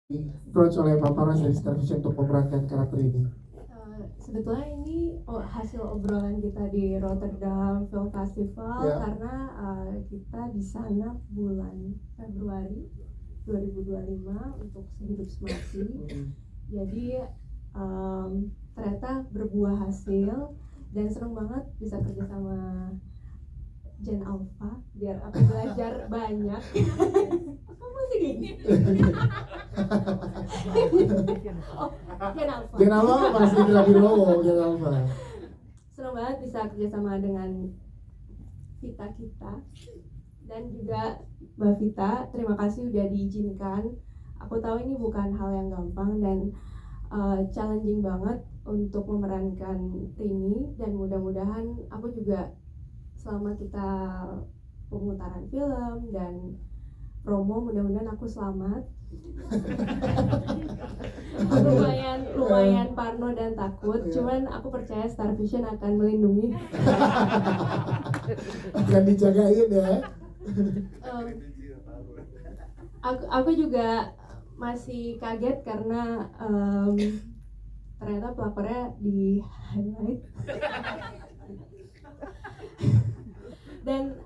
approach oleh Papa Ras dari Star Vision untuk memerankan karakter ini? Sebetulnya ini hasil obrolan kita di Rotterdam Film Festival, karena kita di sana bulan Februari 2025 untuk Sehidup Semati. Jadi ternyata berbuah hasil dan seneng banget bisa kerja sama Gen Alpha biar aku belajar banyak. Kamu sih gini. Gen Alpha Mas Indra Birowo, Gen Alpha. Senang banget bisa kerjasama dengan Vita kita dan juga Mbak Vita. Terima kasih udah diizinkan. Aku tahu ini bukan hal yang gampang dan challenging banget untuk memerankan Rini, dan mudah-mudahan aku juga selama kita pemutaran film dan promo, mudah-mudahan aku selamat. lumayan parno dan takut, cuman aku percaya Star Vision akan melindungi. Akan dijagain ya. Aku juga masih kaget karena ternyata pelapornya di highlight. Dan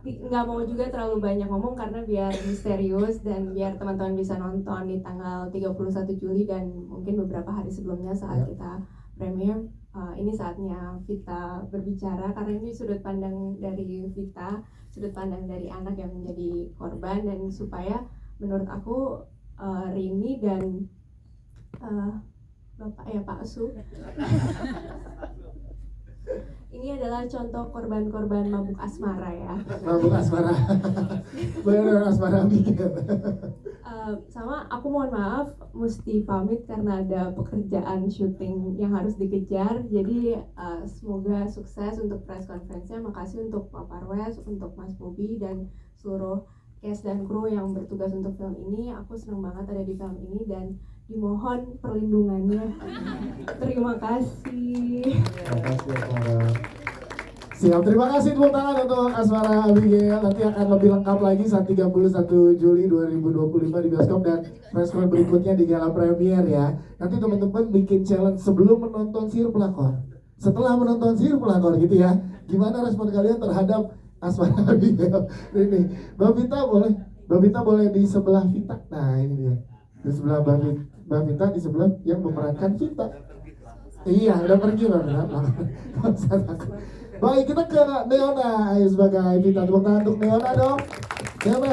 nggak mau juga terlalu banyak ngomong karena biar misterius dan biar teman-teman bisa nonton di tanggal 31 Juli dan mungkin beberapa hari sebelumnya saat kita premiere. Ini saatnya Vita berbicara karena ini sudut pandang dari Vita, sudut pandang dari anak yang menjadi korban, dan supaya menurut aku Rini dan Bapak Pak Su ini adalah contoh korban-korban mabuk asmara ya. Mabuk asmara. Benar asmara mikir. Sama aku mohon maaf mesti pamit karena ada pekerjaan syuting yang harus dikejar. Jadi semoga sukses untuk press conference-nya. Makasih untuk Pak Parwes, untuk Mas Bobi dan seluruh cast dan kru yang bertugas untuk film ini. Aku senang banget ada di film ini dan dimohon perlindungannya. Terima kasih. Terima kasih Asmara. Siap, terima kasih, tepuk tangan untuk Asmara Abigail. Nanti akan lebih lengkap lagi saat 31 Juli 2025 di bioskop dan press conference berikutnya di gala premier ya. Nanti teman-teman bikin challenge sebelum menonton Sihir Pelakor, setelah menonton Sihir Pelakor gitu ya. Gimana respon kalian terhadap Asmara Abigail ini? Mbak Vita boleh di sebelah Vita. Nah ini dia, di sebelah Mbak Vita, di sebelah yang memerankan Vita. Iya, udah pergi Mbak Vita. Baik, kita ke Neona sebagai Vita. Tepuk tangan untuk Neona dong. Neona,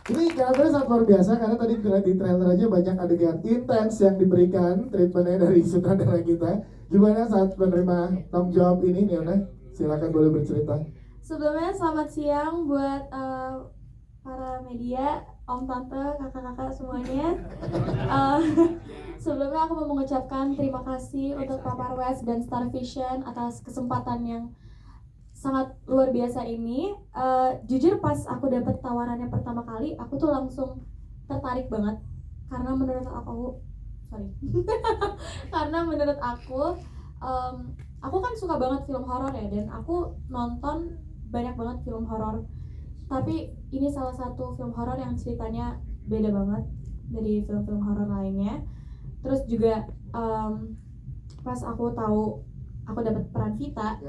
ini karakternya sangat luar biasa karena tadi di trailer aja banyak adegan intens yang diberikan treatmentnya dari sutradara kita. Gimana saat menerima tanggung jawab ini, Neona? Silakan boleh bercerita. Sebelumnya selamat siang buat para media, om tante, kakak-kakak semuanya. Sebelumnya aku mau mengucapkan terima kasih untuk Pak Parwes dan Star Vision atas kesempatan yang sangat luar biasa ini. Jujur pas aku dapat tawarannya pertama kali, aku tuh langsung tertarik banget karena menurut aku, aku kan suka banget film horor ya, dan aku nonton banyak banget film horor. Tapi ini salah satu film horor yang ceritanya beda banget dari film-film horor lainnya. Terus juga pas aku tahu aku dapat peran Vita,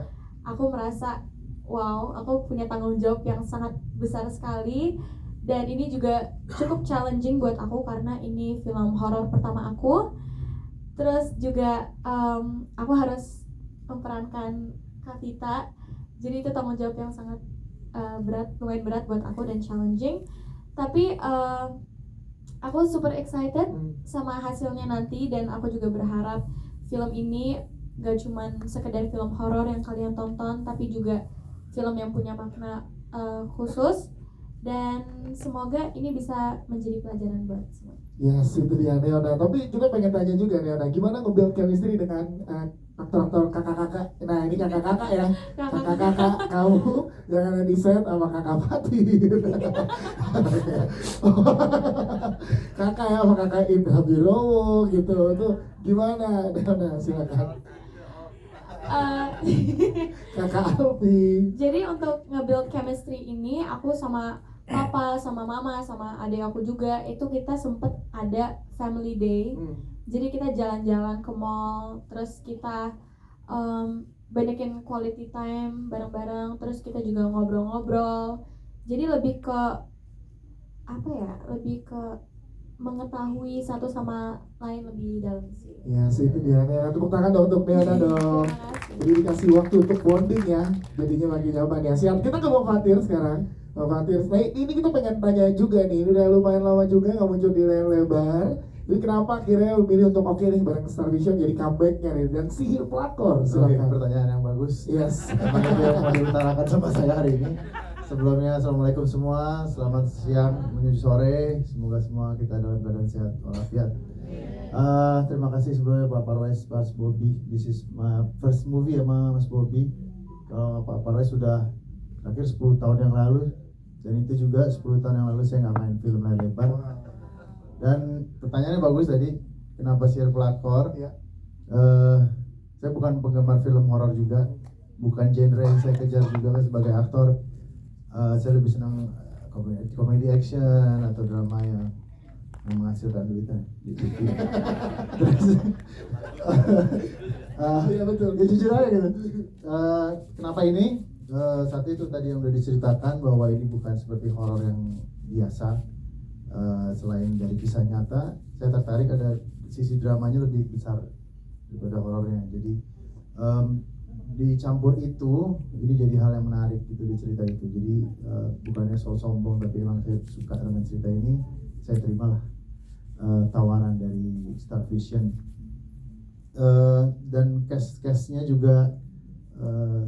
aku merasa wow, aku punya tanggung jawab yang sangat besar sekali. Dan ini juga cukup challenging buat aku karena ini film horor pertama aku. Terus juga aku harus memperankan Kak Vita. Jadi itu tanggung jawab yang sangat lumayan berat buat aku dan challenging. Tapi aku super excited sama hasilnya nanti, dan aku juga berharap film ini gak cuman sekedar film horor yang kalian tonton, tapi juga film yang punya makna khusus, dan semoga ini bisa menjadi pelajaran buat semua. Yes, itu dia Neona. Tapi kita pengen tanya juga Neona, gimana nge-build chemistry dengan aktor-aktor kakak-kakak? Nah ini kakak-kakak ya, kakak-kakak kamu yang ada di set sama kakak Pati. Kakak ya sama kakak Indra Birowo gitu, itu gimana Neona? Silakan. Uh, Kakak Alfi. Jadi untuk nge-build chemistry ini aku sama papa sama mama sama adik aku juga itu kita sempet ada family day. Jadi kita jalan-jalan ke mall, terus kita banyakin quality time bareng-bareng, terus kita juga ngobrol-ngobrol. Jadi lebih ke apa ya? Lebih ke mengetahui satu sama lain lebih dalam sih. Ya, itu dia. Ya, tepuk tangan dong untuk Neona dong. Terima kasih. Jadi dikasih waktu untuk bonding ya, jadinya makin nyaman ya. Siap, kita ke Bang Fatir sekarang. Bang Fatir, nah ini kita pengen tanya juga nih, ini udah lumayan lama juga nggak muncul di layar lebar. Jadi kenapa akhirnya memilih untuk oke nih bareng Star Vision jadi comebacknya nih dan Sihir Pelakor? Oke, Silakan. pertanyaan yang bagus. Yes. Emang itu yang mau diutarakan sama saya hari ini. Sebelumnya, assalamualaikum semua. Selamat siang menuju sore. Semoga semua kita dalam keadaan sehat walafiat. Terima kasih sebelumnya Pak Parwes, Mas Bobby. This is my first movie sama Mas Bobby. Kalau Pak Parwes sudah terakhir 10 tahun yang lalu, dan itu juga 10 tahun yang lalu saya nggak main film layar lebar. Dan pertanyaannya bagus tadi, kenapa Sihir Pelakor? Ya. Saya bukan penggemar film horor juga, bukan genre yang saya kejar juga kan sebagai aktor. Saya lebih senang komedi action atau drama yang menghasilkan duit di TV. Terus, Iya betul. ya jujur aja gitu. Kenapa ini? Satu itu tadi yang udah diceritakan bahwa ini bukan seperti horor yang biasa. Selain dari kisah nyata, saya tertarik ada sisi dramanya lebih besar daripada horornya. Jadi dicampur itu, ini jadi hal yang menarik gitu di cerita itu. Jadi bukannya sombong, tapi memang saya suka dengan cerita ini. Saya terimalah tawaran dari Star Vision. Dan cast-castnya juga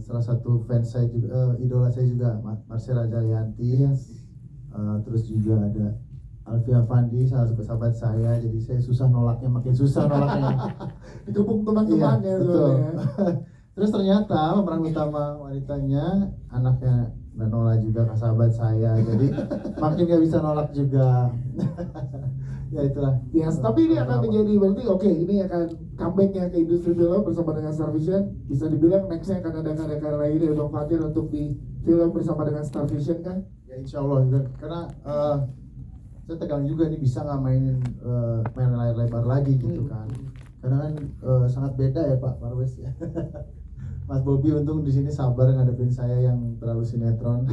salah satu fans saya juga, idola saya juga Marcella Jalianti. Terus juga ada Alfi Afandi, salah satu sahabat saya. Jadi saya susah nolaknya, makin susah nolaknya. Dikepung teman-teman ya betul. soalnya. Terus ternyata pemeran utama wanitanya anaknya Nanola juga sahabat saya, jadi makin gak bisa nolak juga. Ya itulah. Yes, tapi ini akan menjadi berarti oke, ini akan comebacknya ke industri film bersama dengan Star Vision. Bisa dibilang nextnya akan ada karya-karya lagi dari Bang Fatir untuk di film bersama dengan Star Vision kan? Ya insya Allah juga, karena saya tegang juga nih bisa nggak main layar lebar lagi gitu kan. Karena kan sangat beda ya Pak Parwes ya. Mas Bobby untung di sini sabar ngadepin saya yang terlalu sinetron.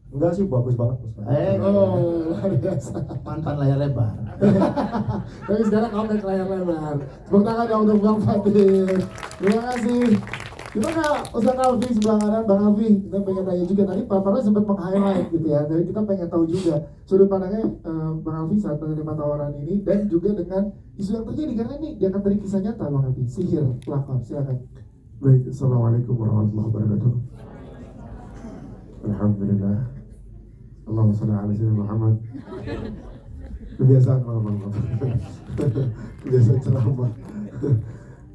Enggak sih, bagus banget Mas. Oh, luar biasa. Mantan layar lebar. Tapi sekarang comeback layar lebar. Tepuk tangan dong untuk Bang Fatir. Terima kasih. Kita ke Ustaz Alfi sebelah kanan, Bang Alfi. Kita pengen tanya juga tadi Pak Farhan sempat meng-highlight gitu ya. Jadi kita pengen tahu juga sudut pandangnya Bang Alfi saat menerima tawaran ini dan juga dengan isu yang terjadi karena ini diangkat dari kisah nyata Bang Alfi. Sihir Pelakor, silakan. Baik, Assalamualaikum warahmatullahi wabarakatuh. Alhamdulillah. Allahumma shalli ala sayyidina Muhammad. Kebiasaan malam-malam. Kebiasaan ceramah.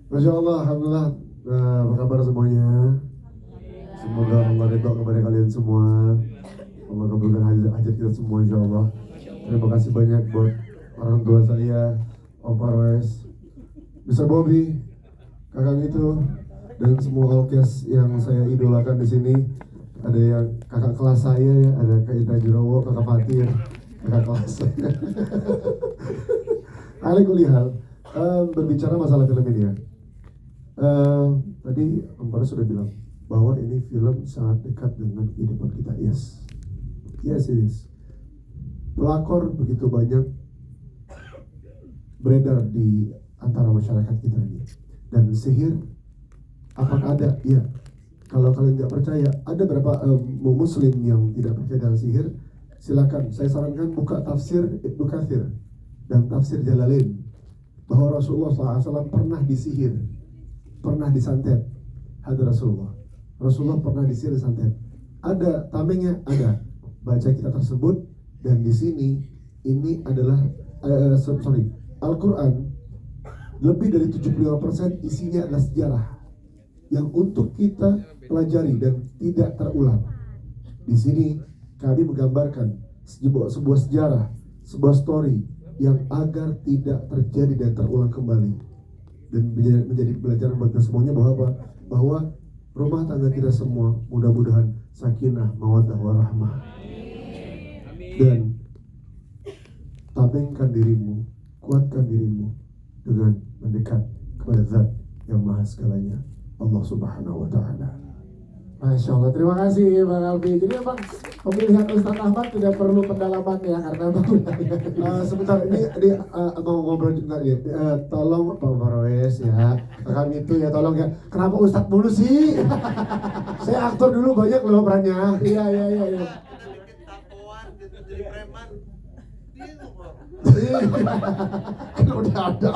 Masya Allah, Alhamdulillah. Apa kabar semuanya? Semoga Allah ridho kepada kalian semua. Allah kabulkan hajat kita semua insya Allah. Terima kasih banyak buat orang tua saya, Om Parwes, Mr. Bobby, kakak itu, dan semua orkes yang saya idolakan di sini. Ada yang kakak kelas saya, ada Kak Ita Jurowo, kakak Fatir, kakak kelas saya. Ali kulihal, berbicara masalah film ini ya. Tadi Om Parwes sudah bilang bahwa ini film sangat dekat dengan kehidupan kita. Yes, yes it is. Pelakor begitu banyak beredar di antara masyarakat kita ini. Dan sihir, apakah ada? Iya. Kalau kalian nggak percaya, ada beberapa muslim yang tidak percaya dengan sihir. Silakan, saya sarankan buka tafsir Ibnu Katsir dan tafsir Jalalain bahwa Rasulullah SAW pernah disihir, pernah disantet. Ada Rasulullah pernah disihir, disantet. Ada tamengnya, ada. Baca kitab tersebut dan di sini ini adalah Al-Quran lebih dari 75% isinya adalah sejarah yang untuk kita pelajari dan tidak terulang. Di sini kami menggambarkan sebuah sejarah, sebuah story yang agar tidak terjadi dan terulang kembali, dan menjadi pelajaran buat kita semuanya bahwa rumah tangga kita semua mudah-mudahan sakinah, mawaddah, warahmah. Dan tamengkan dirimu, kuatkan dirimu dengan mendekat kepada Zat yang Maha Segalanya, Allah Subhanahu wa Ta'ala. Masya Allah, terima kasih Bang Alfi. Jadi emang pemilihan Ustadz Ahmad tidak perlu pendalaman ya karena Sebentar, ini mau ngobrol juga nih. Tolong Pak Farwes ya, kami itu ya tolong ya. Kenapa Ustadz mulu sih? Saya aktor dulu banyak loh perannya. Iya. Kan udah ada.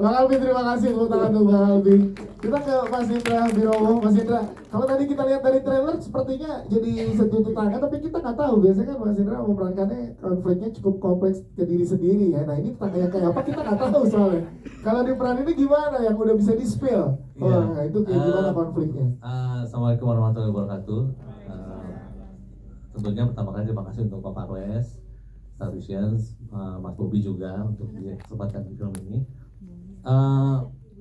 Bang Alfi, terima kasih tepuk tangan untuk Bang Alfi. Kita ke Mas Indra Birowo. Mas Indra, kalau tadi kita lihat dari trailer sepertinya jadi satu tetangga, tapi kita nggak tahu. Biasanya kan Mas Indra memerankannya konfliknya cukup kompleks ke diri sendiri ya. Nah ini tetangga yang kayak apa kita nggak tahu soalnya. Kalau di peran ini gimana yang udah bisa di spill? Iya. Nah itu kayak gimana konfliknya? Assalamualaikum warahmatullahi wabarakatuh. Tentunya pertama kali terima kasih untuk Pak Farwes, Star Visions, Mas Bobi juga untuk kesempatan di film ini.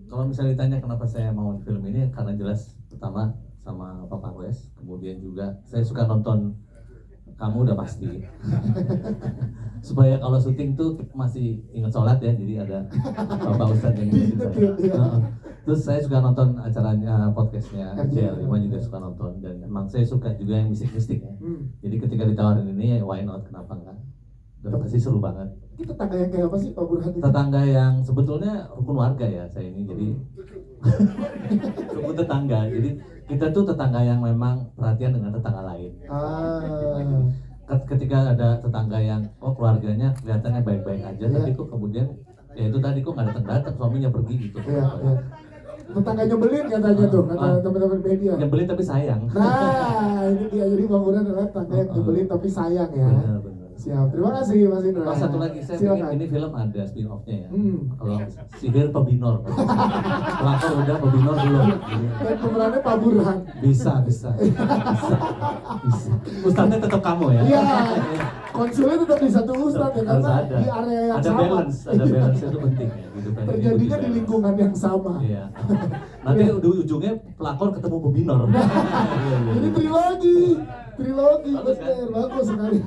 Kalau misalnya ditanya kenapa saya mau di film ini, karena jelas pertama sama Pak Farwes, kemudian juga saya suka nonton kamu udah pasti. Supaya kalau syuting tuh masih ingat sholat ya, jadi ada Bapak Ustadz yang ingetin saya. Terus saya suka nonton acaranya podcastnya RCL, Iman juga suka nonton, dan emang saya suka juga yang mistik-mistik ya. Jadi ketika ditawarin ini, ya why not, kenapa enggak? Dan pasti seru banget. Itu tetangga yang kayak apa sih Pak Burhan? Tetangga yang sebetulnya rukun warga ya saya ini, jadi rukun tetangga. Jadi kita tuh tetangga yang memang perhatian dengan tetangga lain. Ketika ada tetangga yang keluarganya kelihatannya baik-baik aja, tapi kok kemudian ya itu tadi kok nggak datang-datang, suaminya pergi gitu. Iya. Tetangga nyebelin katanya tuh, kata teman-teman media. Nyebelin tapi sayang. Nah, ini dia. Jadi Bang Burhan adalah tetangga yang nyebelin tapi sayang ya. Benar. Siap, terima kasih Mas Indra. Satu lagi, saya Silakan. pikir ini film ada spin off-nya ya. Kalau sihir pebinor, pelakor udah, pebinor belum. Dan pemerannya Pak Burhan. Bisa. Ustadznya tetap kamu ya. Iya. Konsulnya tetap di satu ustadz ya, Harus karena ada. di area yang Ada sama. balance itu penting ya. Terjadinya di lingkungan yang sama. Iya. Nanti ujungnya pelakor ketemu pebinor. Iya. Ini trilogi, Bagus kan? bener, bagus sekali.